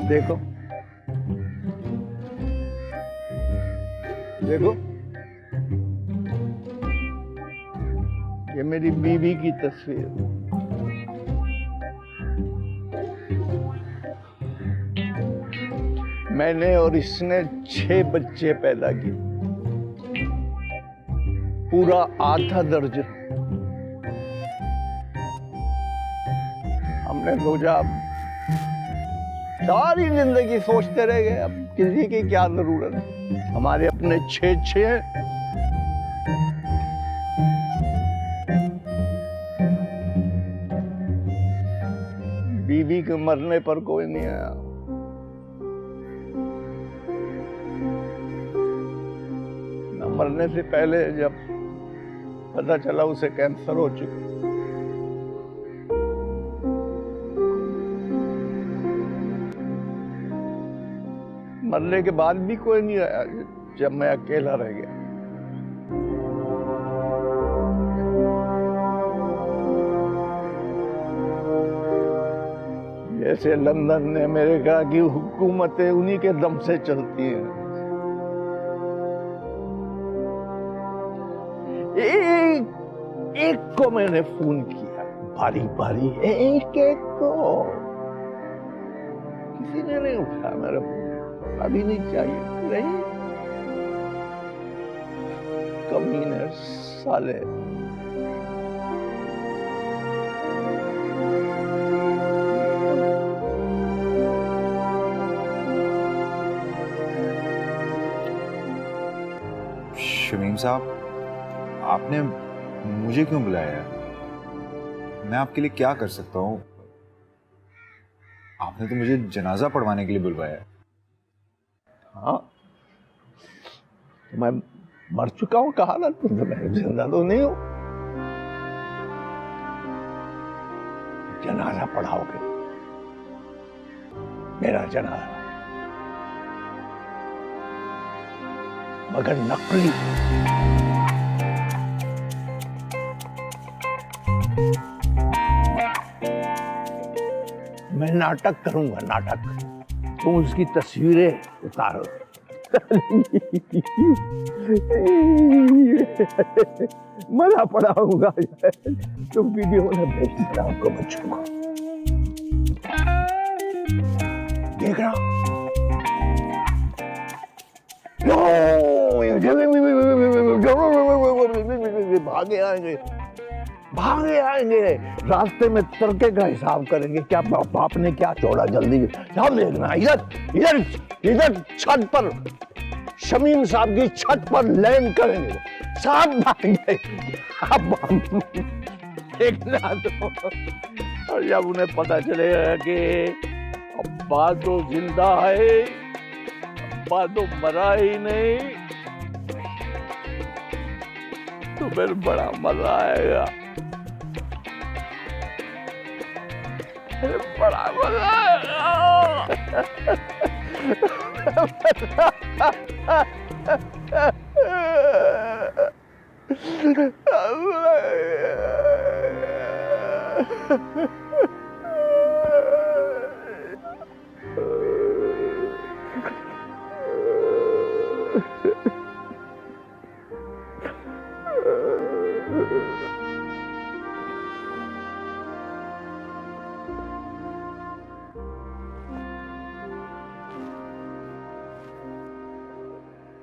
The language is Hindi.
देखो देखो, ये मेरी बीवी की तस्वीर। मैंने और इसने 6 बच्चे पैदा किए, पूरा आधा दर्जन। हमने सोचा सारी जिंदगी सोचते रह गए, अब किसी की क्या जरूरत है, हमारे अपने 6 हैं। बीवी के मरने पर कोई नहीं आया। न मरने से पहले जब पता चला उसे कैंसर हो चुका, मरने के बाद भी कोई नहीं आया जब मैं अकेला रह गया। जैसे लंदन ने अमेरिका की हुकूमतें उन्हीं के दम से चलती हैं। एक को मैंने फोन किया, बारी बारी एक को, किसी ने नहीं उठाया मेरा फोन। अभी नहीं चाहिए, नहीं कमीने साले। शमीम साहब, आपने मुझे क्यों बुलाया है? मैं आपके लिए क्या कर सकता हूँ? आपने तो मुझे जनाजा पढ़वाने के लिए बुलवाया है। हाँ, मैं मर चुका हूँ, कहा ना तुमसे, मैं जिंदा तो नहीं हूं। जनाजा पढ़ाओगे, मेरा जनाजा, मगर नकली। मैं नाटक करूंगा, नाटक। तुम उसकी तस्वीरें उतारो। मरा पड़ा होगा, तुम वीडियो में भेज देना आपको बच्चों को। देख रहा भागे आएंगे, भागे आएंगे, रास्ते में तड़के का हिसाब करेंगे, क्या बाप ने क्या छोड़ा, जल्दी सब देखना। इधर इधर इधर छत पर, शमीम साहब की छत पर लैंड करेंगे, सब भागेंगे। देखना तो। और जब उन्हें पता चलेगा कि अब्बा तो जिंदा है, अब्बा तो मरा ही नहीं, तो फिर बड़ा मजा आएगा, बड़ा मजा आएगा।